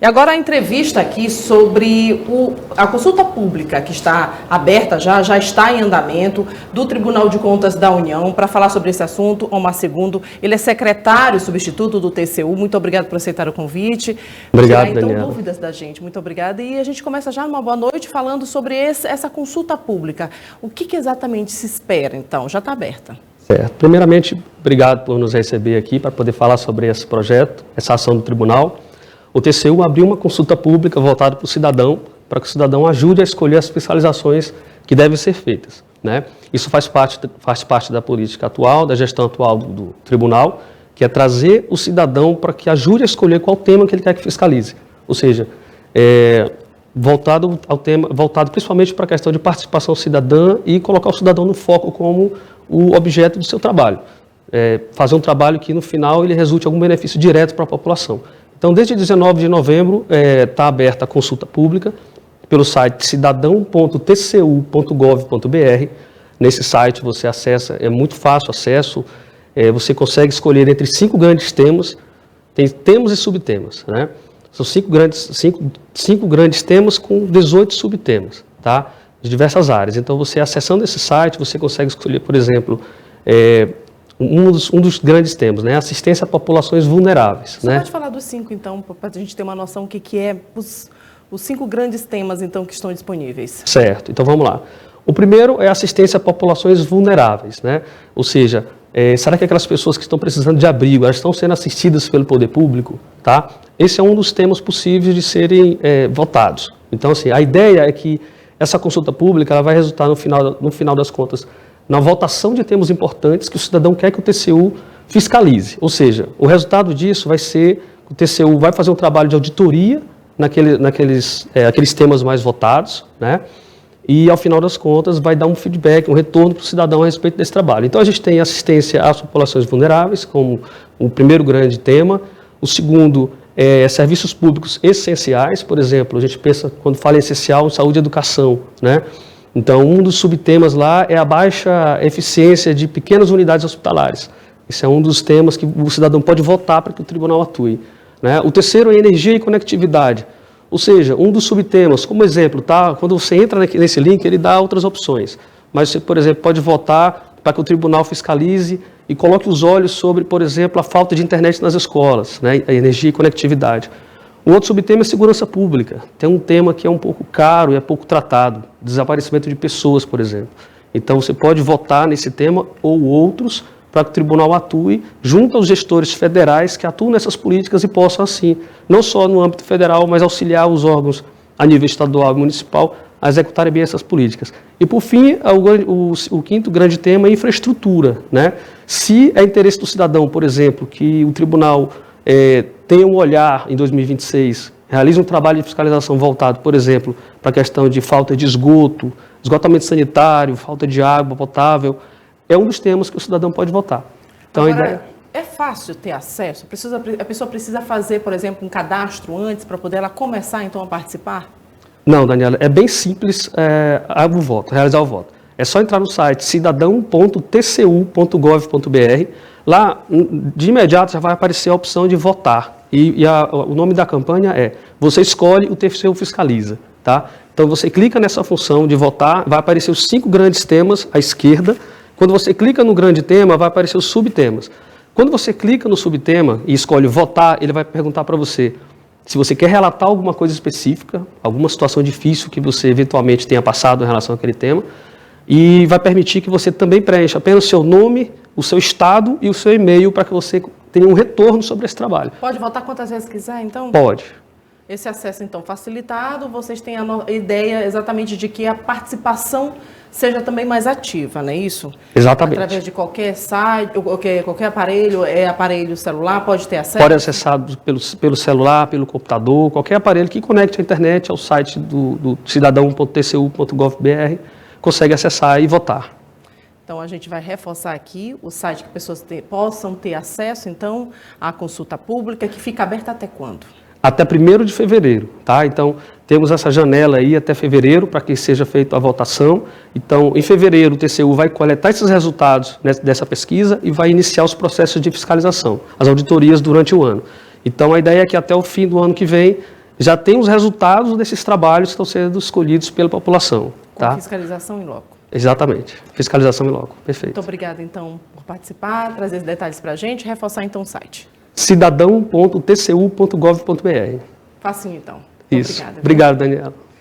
E agora a entrevista aqui sobre a consulta pública que está aberta já está em andamento do Tribunal de Contas da União. Para falar sobre esse assunto, Omar Segundo, ele é secretário substituto do TCU. Muito obrigado por aceitar o convite. Obrigado, então, Daniela. Dúvidas da gente. Muito obrigada. E a gente começa já numa boa noite falando sobre essa consulta pública. O que exatamente se espera, então? Já está aberta. Certo. Primeiramente, obrigado por nos receber aqui para poder falar sobre esse projeto, essa ação do tribunal. O TCU abriu uma consulta pública voltada para o cidadão, para que o cidadão ajude a escolher as fiscalizações que devem ser feitas, né? Isso faz parte da política atual, da gestão atual do tribunal, que é trazer o cidadão para que ajude a escolher qual tema que ele quer que fiscalize. Ou seja, voltado principalmente para a questão de participação cidadã e colocar o cidadão no foco como o objeto do seu trabalho. Fazer um trabalho que no final ele resulte em algum benefício direto para a população. Então, desde 19 de novembro, está aberta a consulta pública pelo site cidadão.tcu.gov.br. Nesse site você acessa, é muito fácil o acesso, você consegue escolher entre 5 grandes temas, tem temas e subtemas, né? São 5 grandes temas com 18 subtemas, tá? De diversas áreas. Então, você acessando esse site, você consegue escolher, por exemplo, um dos grandes temas, né? Assistência a populações vulneráveis. Você né? pode falar dos 5, então, para a gente ter uma noção do que é os 5 grandes temas, então, que estão disponíveis. Certo. Então, vamos lá. O primeiro é assistência a populações vulneráveis, né? Ou seja, será que aquelas pessoas que estão precisando de abrigo, elas estão sendo assistidas pelo poder público? Tá? Esse é um dos temas possíveis de serem votados. Então, assim, a ideia é que essa consulta pública ela vai resultar, no final das contas, na votação de temas importantes que o cidadão quer que o TCU fiscalize. Ou seja, o resultado disso vai ser que o TCU vai fazer um trabalho de auditoria naqueles temas mais votados, né? E, ao final das contas, vai dar um feedback, um retorno para o cidadão a respeito desse trabalho. Então, a gente tem assistência às populações vulneráveis, como o primeiro grande tema. O segundo é serviços públicos essenciais, por exemplo, a gente pensa, quando fala em essencial, saúde e educação, né? Então, um dos subtemas lá é a baixa eficiência de pequenas unidades hospitalares. Esse é um dos temas que o cidadão pode votar para que o tribunal atue, né? O terceiro é energia e conectividade. Ou seja, um dos subtemas, como exemplo, tá? Quando você entra nesse link, ele dá outras opções. Mas você, por exemplo, pode votar para que o tribunal fiscalize e coloque os olhos sobre, por exemplo, a falta de internet nas escolas, né? A energia e conectividade. Um outro subtema é segurança pública. Tem um tema que é um pouco caro e é pouco tratado, desaparecimento de pessoas, por exemplo. Então, você pode votar nesse tema ou outros para que o tribunal atue junto aos gestores federais que atuam nessas políticas e possam, assim, não só no âmbito federal, mas auxiliar os órgãos a nível estadual e municipal a executarem bem essas políticas. E, por fim, o quinto grande tema é infraestrutura, né? Se é interesse do cidadão, por exemplo, que o tribunal tenha um olhar em 2026, realize um trabalho de fiscalização voltado, por exemplo, para a questão de falta de esgoto, esgotamento sanitário, falta de água potável, é um dos temas que o cidadão pode votar. Então, agora, a ideia... é fácil ter acesso? A pessoa precisa fazer, por exemplo, um cadastro antes para poder ela começar, então, a participar? Não, Daniela, é bem simples realizar o voto. É só entrar no site cidadão.tcu.gov.br. Lá, de imediato, já vai aparecer a opção de votar. O nome da campanha é Você Escolhe, o TCU Fiscaliza. Tá? Então, você clica nessa função de votar, vai aparecer os 5 grandes temas à esquerda. Quando você clica no grande tema, vai aparecer os subtemas. Quando você clica no subtema e escolhe votar, ele vai perguntar para você se você quer relatar alguma coisa específica, alguma situação difícil que você eventualmente tenha passado em relação àquele tema, e vai permitir que você também preencha apenas o seu nome, o seu estado e o seu e-mail para que você tenha um retorno sobre esse trabalho. Pode votar quantas vezes quiser, então? Pode. Esse acesso, então, facilitado, vocês têm a ideia exatamente de que a participação seja também mais ativa, não é isso? Exatamente. Através de qualquer site, qualquer aparelho, aparelho celular, pode ter acesso? Pode acessar pelo celular, pelo computador, qualquer aparelho que conecte a internet ao site do cidadão.tcu.gov.br, consegue acessar e votar. Então, a gente vai reforçar aqui o site que pessoas possam ter acesso, então, à consulta pública, que fica aberta até quando? Até 1º de fevereiro, tá? Então, temos essa janela aí até fevereiro para que seja feita a votação. Então, em fevereiro, o TCU vai coletar esses resultados dessa pesquisa e vai iniciar os processos de fiscalização, as auditorias durante o ano. Então, a ideia é que até o fim do ano que vem, já tem os resultados desses trabalhos que estão sendo escolhidos pela população. Com Tá? fiscalização em loco. Exatamente. Fiscalização em loco. Perfeito. Muito obrigada, então, por participar, trazer esses detalhes para a gente e reforçar, então, o site. cidadão.tcu.gov.br. Facinho, então. Isso. Obrigada. Obrigado, Daniela.